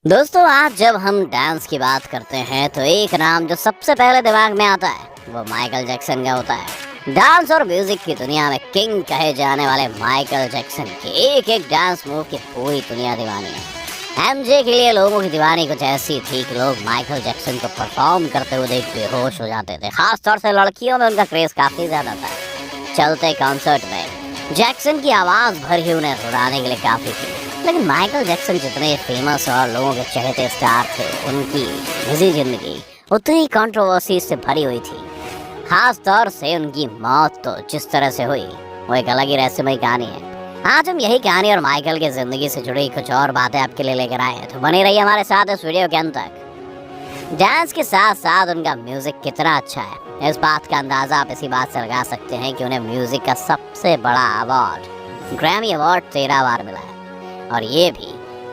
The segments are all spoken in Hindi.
दोस्तों, आज जब हम डांस की बात करते हैं तो एक नाम जो सबसे पहले दिमाग में आता है वो माइकल जैक्सन का होता है। डांस और म्यूजिक की दुनिया में किंग कहे जाने वाले माइकल जैक्सन के एक एक डांस मूव की पूरी दुनिया दीवानी है। एमजे के लिए लोगों की दीवानी कुछ ऐसी थी कि लोग माइकल जैक्सन को परफॉर्म करते हुए देख बेहोश हो जाते थे। खास तौर से लड़कियों में उनका क्रेज काफी ज्यादा था। चलते कॉन्सर्ट में जैक्सन की आवाज भर ही उन्हें रुलाने के लिए काफी थी। लेकिन माइकल जैक्सन जितने फेमस और लोगों के चहेते स्टार थे, उनकी निजी जिंदगी उतनी कंट्रोवर्सी से भरी हुई थी। खास तौर से उनकी मौत तो जिस तरह से हुई वो एक अलग ही रहस्यमय कहानी है। आज हम यही कहानी और माइकल की जिंदगी से जुड़ी कुछ और बातें आपके लिए लेकर आए हैं, तो बने रहिए हमारे साथ इस वीडियो के अंत तक। डांस के साथ साथ उनका म्यूजिक कितना अच्छा है, इस बात का अंदाजा आप इसी बात से लगा सकते हैं कि उन्हें म्यूजिक का सबसे बड़ा अवार्ड ग्रैमी अवार्ड 13 बार मिला है। और ये भी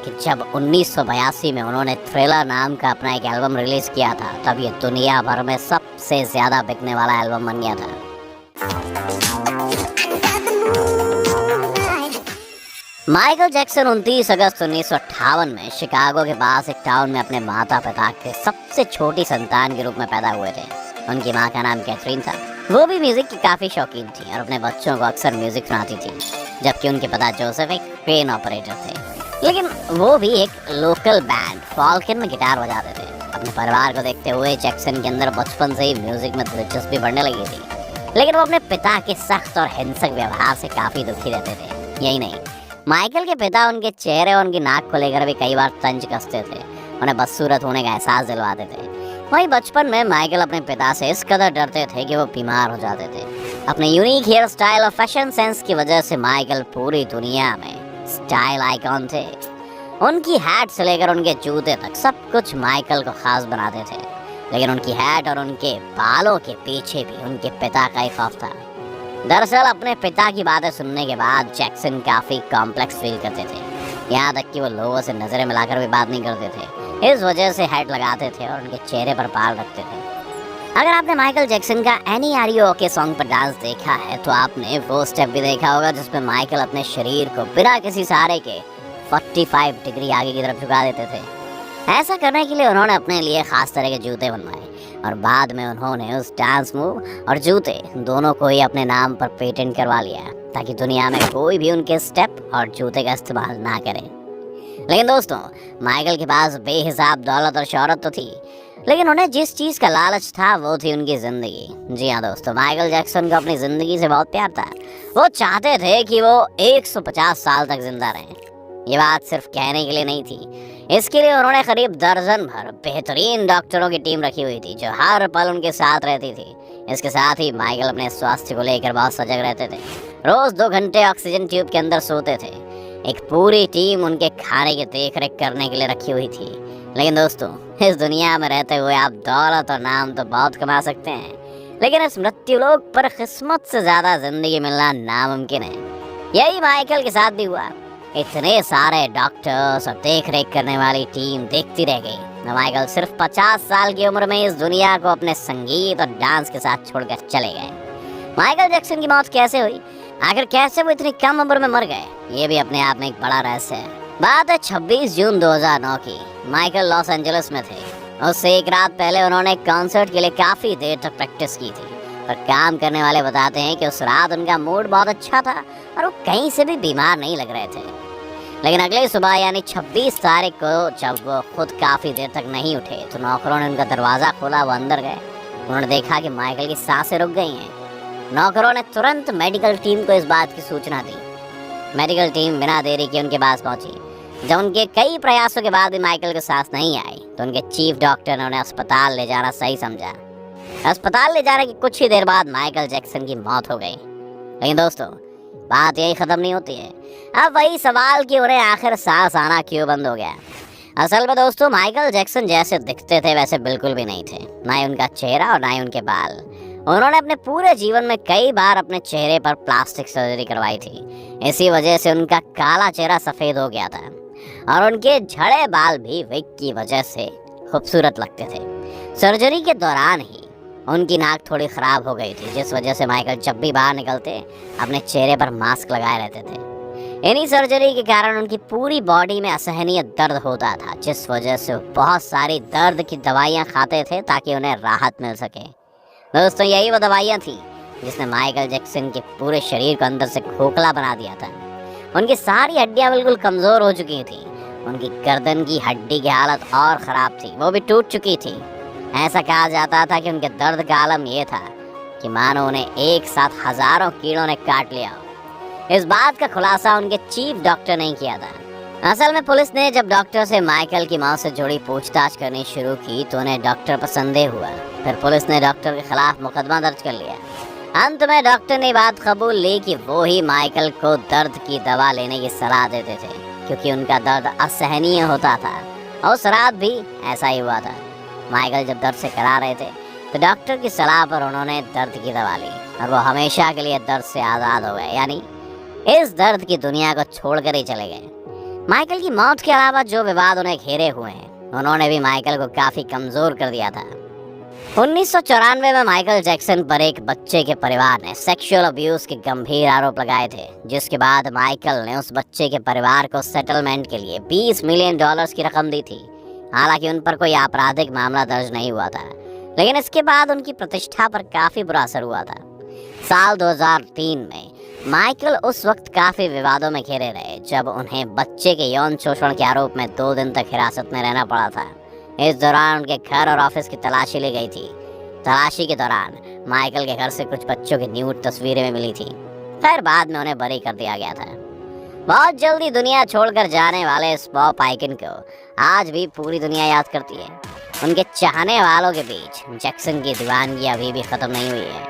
कि जब 1982 में उन्होंने थ्रिलर नाम का अपना एक एल्बम रिलीज किया था, तब ये दुनिया भर में सबसे ज्यादा बिकने वाला एल्बम बन गया था। माइकल जैक्सन 29 अगस्त 1958 में शिकागो के पास एक टाउन में अपने माता पिता के सबसे छोटी संतान के रूप में पैदा हुए थे। उनकी माँ का नाम कैथरीन था। वो भी म्यूजिक की काफी शौकीन थी और अपने बच्चों को अक्सर म्यूजिक सुनाती थी, जबकि उनके पिता जोसेफ एक क्रेन ऑपरेटर थे। लेकिन वो भी एक लोकल बैंड फॉल्कन में गिटार बजाते थे। अपने परिवार को देखते हुए जैक्सन के अंदर बचपन से ही म्यूजिक में दिलचस्पी बढ़ने लगी थी। लेकिन वो अपने पिता के सख्त और हिंसक व्यवहार से काफी दुखी रहते थे। यही नहीं, माइकल के पिता उनके चेहरे और उनकी नाक को लेकर भी कई बार तंज कसते थे, उन्हें बदसूरत होने का एहसास दिलवाते थे। वहीं बचपन में माइकल अपने पिता से इस कदर डरते थे कि वो बीमार हो जाते थे। अपने यूनिक हेयर स्टाइल और फैशन सेंस की वजह से माइकल पूरी दुनिया में स्टाइल आइकॉन थे। उनकी हैट से लेकर उनके जूते तक सब कुछ माइकल को खास बनाते थे। लेकिन उनकी हैट और उनके बालों के पीछे भी उनके पिता का ही खौफ था। दरअसल अपने पिता की बातें सुनने के बाद जैक्सन काफी कॉम्प्लेक्स फील करते थे। यहाँ तक कि वो लोगों से नजरें मिलाकर भी बात नहीं करते थे। इस वजह से हैट लगाते थे और उनके चेहरे पर बाल रखते थे। अगर आपने माइकल जैक्सन का Annie are you okay song पर डांस देखा है तो आपने वो स्टेप भी देखा होगा जिसमें माइकल अपने शरीर को बिना किसी सहारे के 45 डिग्री आगे की तरफ झुका देते थे। ऐसा करने के लिए उन्होंने अपने लिए खास तरह के जूते बनवाए और बाद में उन्होंने उस डांस मूव और जूते दोनों को ही अपने नाम पर पेटेंट करवा लिया, ताकि दुनिया में कोई भी उनके स्टेप और जूते का इस्तेमाल ना करे। लेकिन दोस्तों, माइकल के पास बेहिसाब दौलत और शोहरत तो थी, लेकिन उन्हें जिस चीज का लालच था वो थी उनकी जिंदगी। जी हाँ दोस्तों, माइकल जैक्सन को अपनी जिंदगी से बहुत प्यार था। वो चाहते थे कि वो 150 साल तक जिंदा रहें। ये बात सिर्फ कहने के लिए नहीं थी, इसके लिए उन्होंने करीब दर्जन भर बेहतरीन डॉक्टरों की टीम रखी हुई थी जो हर पल उनके साथ रहती थी। इसके साथ ही माइकल अपने स्वास्थ्य को लेकर बहुत सजग रहते थे। रोज 2 घंटे ऑक्सीजन ट्यूब के अंदर सोते थे। एक पूरी टीम उनके खाने की देखरेख करने के लिए रखी हुई थी। लेकिन दोस्तों, इस दुनिया में रहते हुए आप दौलत और नाम तो बहुत कमा सकते हैं, लेकिन इस मृत्यु लोक पर किस्मत से ज्यादा जिंदगी मिलना नामुमकिन है। यही माइकल के साथ भी हुआ। इतने सारे डॉक्टर्स और देख-रेख करने वाली टीम देखती रह गई। माइकल सिर्फ 50 साल की उम्र में इस दुनिया को अपने संगीत और डांस के साथ छोड़कर चले गए। माइकल जैक्सन की मौत कैसे हुई, आखिर कैसे वो इतनी कम उम्र में मर गए, ये भी अपने आप में एक बड़ा रहस्य है। बात है 26 जून 2009 की। माइकल लॉस एंजलिस में थे। उससे एक रात पहले उन्होंने एक कॉन्सर्ट के लिए काफी देर तक प्रैक्टिस की थी। पर काम करने वाले बताते हैं कि उस रात उनका मूड बहुत अच्छा था और वो कहीं से भी बीमार नहीं लग रहे थे। लेकिन अगले सुबह यानी 26 तारीख को जब वो खुद काफी देर तक नहीं उठे तो नौकरों ने उनका दरवाजा खोला। वो अंदर गए। उन्होंने देखा कि माइकल की सांसें रुक गई हैं। नौकरों ने तुरंत मेडिकल टीम को इस बात की सूचना दी। मेडिकल टीम बिना देरी के उनके पास पहुंची। जब उनके कई प्रयासों के बाद भी माइकल को सांस नहीं आई तो उनके चीफ डॉक्टर ने उन्हें अस्पताल ले जाना सही समझा। अस्पताल ले जाने की कुछ ही देर बाद माइकल जैक्सन की मौत हो गई। लेकिन दोस्तों, बात यही खत्म नहीं होती है। अब वही सवाल कि उन्हें आखिर सांस आना क्यों बंद हो गया। असल में दोस्तों, माइकल जैक्सन जैसे दिखते थे वैसे बिल्कुल भी नहीं थे, ना ही उनका चेहरा और ना ही उनके बाल। उन्होंने अपने पूरे जीवन में कई बार अपने चेहरे पर प्लास्टिक सर्जरी करवाई थी। इसी वजह से उनका काला चेहरा सफेद हो गया था और उनके झड़े बाल भी विग की वजह से खूबसूरत लगते थे। सर्जरी के दौरान ही उनकी नाक थोड़ी खराब हो गई थी, जिस वजह से माइकल जब भी बाहर निकलते अपने चेहरे पर मास्क लगाए रहते थे। इन्हीं सर्जरी के कारण उनकी पूरी बॉडी में असहनीय दर्द होता था, जिस वजह से वो बहुत सारी दर्द की दवाइयाँ खाते थे ताकि उन्हें राहत मिल सके। दोस्तों, यही वो दवाइयाँ थी जिसने माइकल जैक्सन के पूरे शरीर को अंदर से खोखला बना दिया था। उनकी सारी हड्डियाँ बिल्कुल कमज़ोर हो चुकी थी। उनकी गर्दन की हड्डी की हालत और ख़राब थी, वो भी टूट चुकी थी। ऐसा कहा जाता था कि उनके दर्द का आलम ये था कि मानो उन्हें एक साथ हज़ारों कीड़ों ने काट लिया। इस बात का खुलासा उनके चीफ डॉक्टर ने किया था। असल में पुलिस ने जब डॉक्टर से माइकल की मौत से जुड़ी पूछताछ करनी शुरू की तो उन्हें डॉक्टर पर संदेह हुआ। फिर पुलिस ने डॉक्टर के खिलाफ मुकदमा दर्ज कर लिया। अंत में डॉक्टर ने बात कबूल ली कि वो ही माइकल को दर्द की दवा लेने की सलाह देते थे, क्योंकि उनका दर्द असहनीय होता था। और उस रात भी ऐसा ही हुआ था। माइकल जब दर्द से करा रहे थे तो डॉक्टर की सलाह पर उन्होंने दर्द की दवा ली और वो हमेशा के लिए दर्द से आज़ाद हो गए, यानी इस दर्द की दुनिया को छोड़कर ही चले गए। माइकल की मौत के अलावा जो विवाद उन्हें घेरे हुए हैं, उन्होंने भी माइकल को काफ़ी कमज़ोर कर दिया था। 1994 में माइकल जैक्सन पर एक बच्चे के परिवार ने सेक्सुअल अब्यूज़ के गंभीर आरोप लगाए थे, जिसके बाद माइकल ने उस बच्चे के परिवार को सेटलमेंट के लिए $20 मिलियन की रकम दी थी। हालांकि उन पर कोई आपराधिक मामला दर्ज नहीं हुआ था, लेकिन इसके बाद उनकी प्रतिष्ठा पर काफ़ी बुरा असर हुआ था। साल 2003 में माइकल उस वक्त काफ़ी विवादों में घिरे रहे जब उन्हें बच्चे के यौन शोषण के आरोप में 2 दिन तक हिरासत में रहना पड़ा था। इस दौरान उनके घर और ऑफिस की तलाशी ली गई थी। तलाशी के दौरान माइकल के घर से कुछ बच्चों की न्यूड तस्वीरें मिली थी। खैर, बाद में उन्हें बरी कर दिया गया था। बहुत जल्दी दुनिया छोड़कर जाने वाले इस पॉप आइकन को आज भी पूरी दुनिया याद करती है। उनके चाहने वालों के बीच जैक्सन की दीवानगी अभी भी ख़त्म नहीं हुई है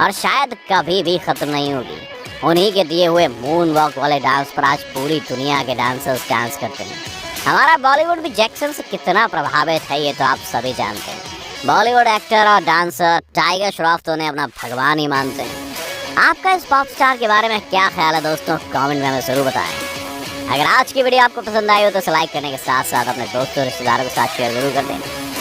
और शायद कभी भी ख़त्म नहीं होगी। उन्हीं के दिए हुए मून वॉक वाले डांस पर आज पूरी दुनिया के डांसर्स डांस करते हैं। हमारा बॉलीवुड भी जैक्सन से कितना प्रभावित है ये तो आप सभी जानते हैं। बॉलीवुड एक्टर और डांसर टाइगर श्रॉफ तो उन्हें अपना भगवान ही मानते हैं। आपका इस पॉप स्टार के बारे में क्या ख्याल है दोस्तों, कमेंट में हमें ज़रूर बताएं। अगर आज की वीडियो आपको पसंद आई हो तो इसे लाइक करने के साथ साथ अपने दोस्तों और रिश्तेदारों के साथ शेयर जरूर कर दें।